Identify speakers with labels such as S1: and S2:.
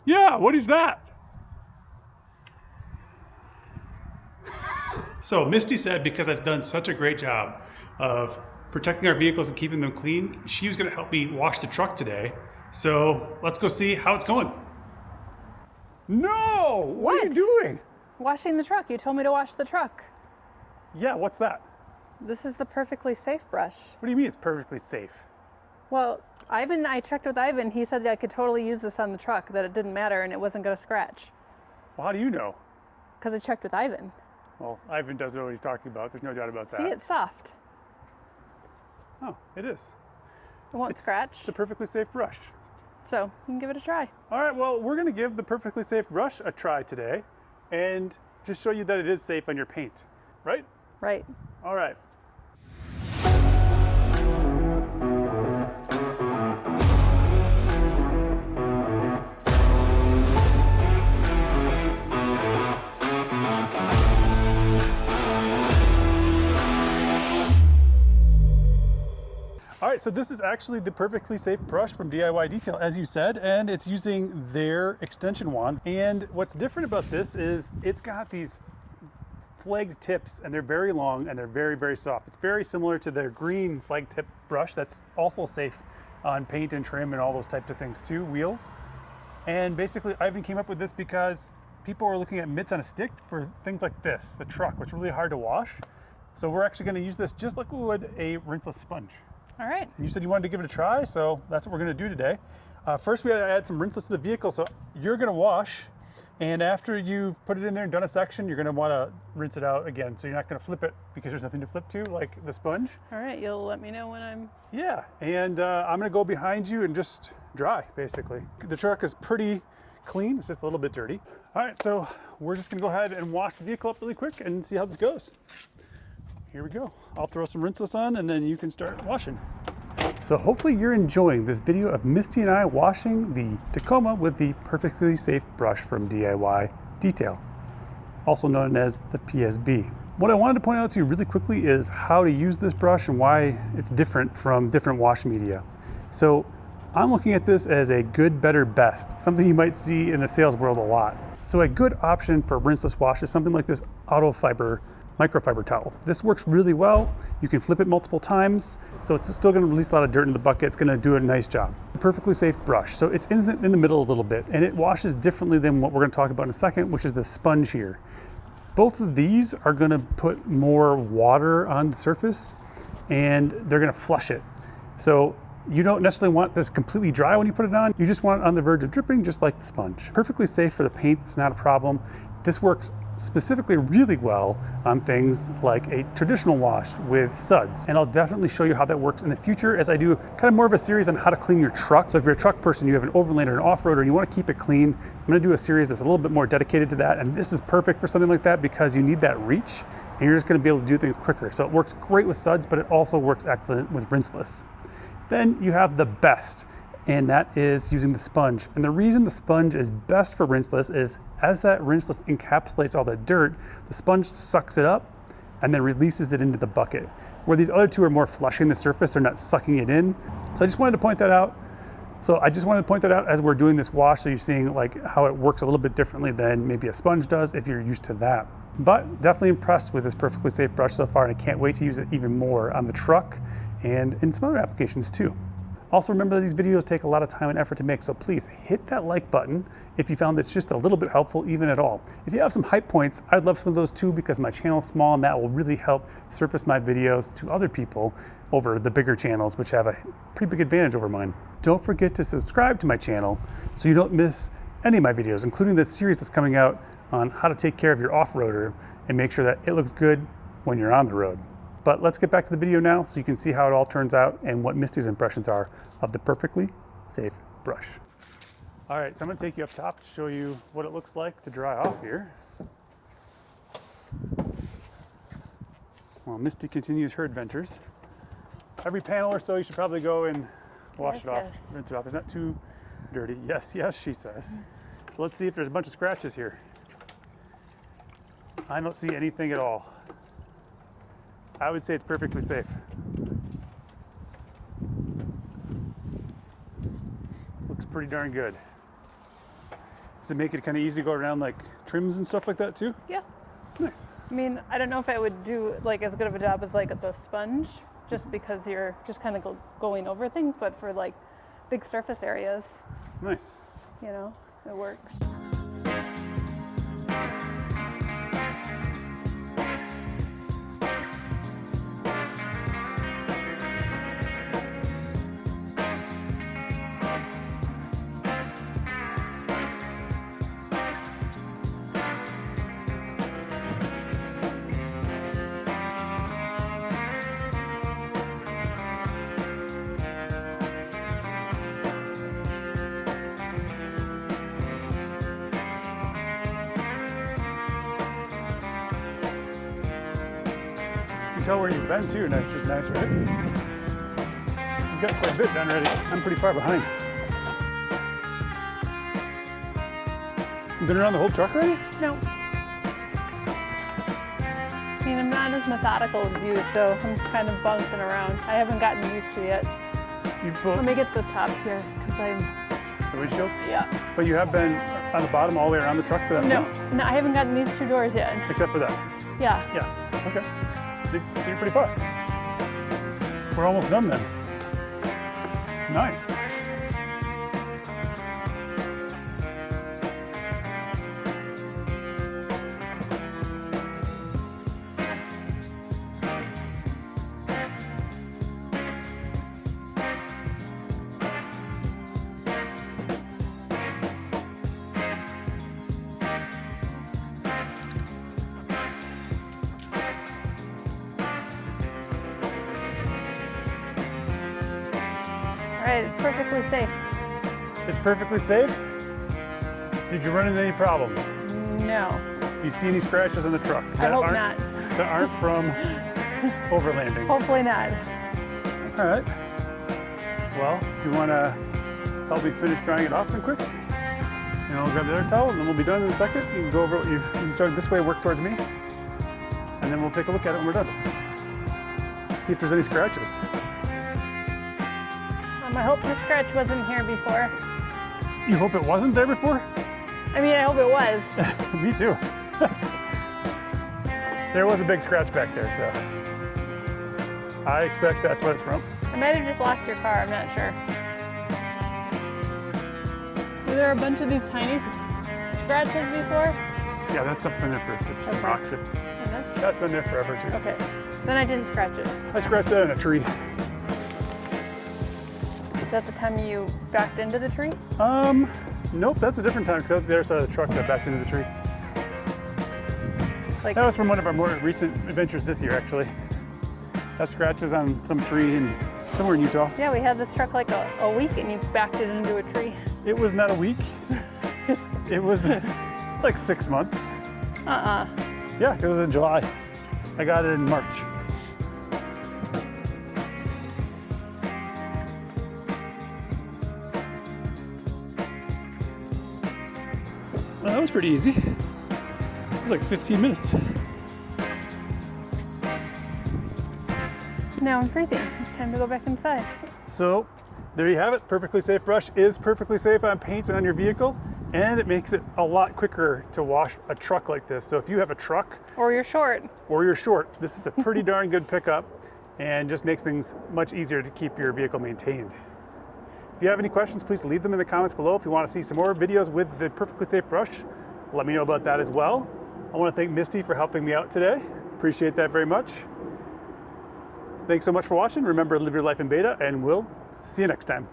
S1: Yeah, what is that? So Misty said because I've done such a great job of protecting our vehicles and keeping them clean, she was gonna help me wash the truck today. So let's go see how it's going. No, what are you doing?
S2: Washing the truck. You told me to wash the truck.
S1: Yeah, what's that?
S2: This is the Perfectly Safe brush.
S1: What do you mean it's perfectly safe?
S2: Well, I checked with Ivan. He said I could totally use this on the truck, that it didn't matter and it wasn't going to scratch.
S1: Well, how do you know?
S2: Because I checked with Ivan.
S1: Well, Ivan does know what he's talking about. There's no doubt about that.
S2: See, it's soft.
S1: Oh, it is.
S2: It won't scratch.
S1: It's a perfectly safe brush.
S2: So you can give it a try.
S1: All right, well, we're gonna give the perfectly safe brush a try today and just show you that it is safe on your paint, right?
S2: Right.
S1: All right. All right, so this is actually the perfectly safe brush from DIY Detail, as you said, and it's using their extension wand. And what's different about this is it's got these flagged tips, and they're very long and they're very, very soft. It's very similar to their green flag tip brush that's also safe on paint and trim and all those types of things too, wheels. And basically, Ivan came up with this because people are looking at mitts on a stick for things like this, the truck, which is really hard to wash. So we're actually gonna use this just like we would a rinseless sponge.
S2: All right.
S1: And you said you wanted to give it a try, so that's what we're gonna do today. First, we had to add some rinseless to the vehicle, so you're gonna wash, and after you've put it in there and done a section, you're gonna wanna rinse it out again. So you're not gonna flip it because there's nothing to flip to, like the sponge.
S2: All right, you'll let me know when I'm...
S1: Yeah, and I'm gonna go behind you and just dry, basically. The truck is pretty clean, it's just a little bit dirty. All right, so we're just gonna go ahead and wash the vehicle up really quick and see how this goes. Here we go. I'll throw some rinseless on and then you can start washing. So hopefully you're enjoying this video of Misty and I washing the Tacoma with the perfectly safe brush from DIY Detail, also known as the PSB. What I wanted to point out to you really quickly is how to use this brush and why it's different from different wash media. So I'm looking at this as a good, better, best, something you might see in the sales world a lot. So a good option for rinseless wash is something like this Auto Fiber microfiber towel. This works really well. You can flip it multiple times, so it's still gonna release a lot of dirt in the bucket. It's gonna do a nice job. A perfectly safe brush. So it's in the middle a little bit, and it washes differently than what we're gonna talk about in a second, which is the sponge here. Both of these are gonna put more water on the surface, and they're gonna flush it. So you don't necessarily want this completely dry when you put it on. You just want it on the verge of dripping, just like the sponge. Perfectly safe for the paint, it's not a problem. This works specifically really well on things like a traditional wash with suds. And I'll definitely show you how that works in the future as I do kind of more of a series on how to clean your truck. So if you're a truck person, you have an overland or an off-roader and you want to keep it clean, I'm gonna do a series that's a little bit more dedicated to that. And this is perfect for something like that because you need that reach and you're just gonna be able to do things quicker. So it works great with suds, but it also works excellent with rinseless. Then you have the best, and that is using the sponge. And the reason the sponge is best for rinseless is as that rinseless encapsulates all the dirt, the sponge sucks it up and then releases it into the bucket. Where these other two are more flushing the surface, they're not sucking it in. So I just wanted to point that out. As we're doing this wash, so you're seeing like how it works a little bit differently than maybe a sponge does if you're used to that. But definitely impressed with this perfectly safe brush so far, and I can't wait to use it even more on the truck and in some other applications too. Also remember that these videos take a lot of time and effort to make, so please hit that like button if you found it's just a little bit helpful, even at all. If you have some hype points, I'd love some of those too because my channel is small and that will really help surface my videos to other people over the bigger channels, which have a pretty big advantage over mine. Don't forget to subscribe to my channel so you don't miss any of my videos, including the series that's coming out on how to take care of your off-roader and make sure that it looks good when you're on the road. But let's get back to the video now so you can see how it all turns out and what Misty's impressions are of the perfectly safe brush. All right, so I'm gonna take you up top to show you what it looks like to dry off here. While Misty continues her adventures. Every panel or so you should probably go and wash it off, rinse it off. It's not too dirty. Yes, yes, she says. So let's see if there's a bunch of scratches here. I don't see anything at all. I would say it's perfectly safe. Looks pretty darn good. Does it make it kind of easy to go around like trims and stuff like that too?
S2: Yeah.
S1: Nice.
S2: I mean, I don't know if it would do like as good of a job as like the sponge, just because you're just kind of going over things, but for like big surface areas,
S1: Nice.
S2: you know, it works.
S1: You can tell where you've been too, and that's just nice, right? You've got quite a bit done already. I'm pretty far behind. You've been around the whole truck already?
S2: No. I mean, I'm not as methodical as you, so I'm kind of bouncing around. I haven't gotten used to it yet.
S1: You put
S2: Let me get the top here, because I'm,
S1: the windshield?
S2: yeah.
S1: But you have been on the bottom all the way around the truck to that
S2: No,
S1: point?
S2: no, I haven't gotten these two doors yet.
S1: Except for that.
S2: Yeah.
S1: Yeah, okay. So you're pretty far. We're almost done then. Nice.
S2: All right, it's perfectly safe.
S1: It's perfectly safe. Did you run into any problems?
S2: No,
S1: Do you see any scratches on the truck?
S2: I hope
S1: aren't,
S2: not.
S1: That aren't from overlanding.
S2: Hopefully not.
S1: All right. Well, do you want to help me finish drying it off real quick? And I'll grab the other towel, and then we'll be done in a second. You can go over what you can start this way, work towards me, and then we'll take a look at it when we're done. See if there's any scratches.
S2: I hope the scratch wasn't here before.
S1: You hope it wasn't there before?
S2: I mean, I hope it was.
S1: Me too. There was a big scratch back there, so I expect that's what it's from.
S2: I might have just locked your car, I'm not sure. Were there a bunch of these tiny scratches before?
S1: Yeah, that stuff's been there for, it's from
S2: Okay.
S1: rock chips.
S2: And that's,
S1: That's been there forever too.
S2: okay, then I didn't scratch it.
S1: I scratched that in a tree.
S2: Is that the time you backed into the tree?
S1: Nope, that's a different time because that was the other side of the truck that backed into the tree.
S2: Like,
S1: That was from one of our more recent adventures this year, actually. That scratch was on some tree somewhere in Utah.
S2: yeah, we had this truck like a week and you backed it into a tree.
S1: It was not a week. It was like 6 months. Yeah, it was in July. I got it in March. Well, that was pretty easy. It was like 15 minutes.
S2: Now I'm freezing. It's time to go back inside.
S1: So there you have it. Perfectly Safe Brush is perfectly safe on paint and on your vehicle, and it makes it a lot quicker to wash a truck like this. So if you have a truck
S2: Or you're short.
S1: or you're short, this is a pretty darn good pickup and just makes things much easier to keep your vehicle maintained. If you have any questions, please leave them in the comments below. If you want to see some more videos with the Perfectly Safe Brush, let me know about that as well. I want to thank Misty for helping me out today. Appreciate that very much. Thanks so much for watching. Remember to live your life in beta, and we'll see you next time.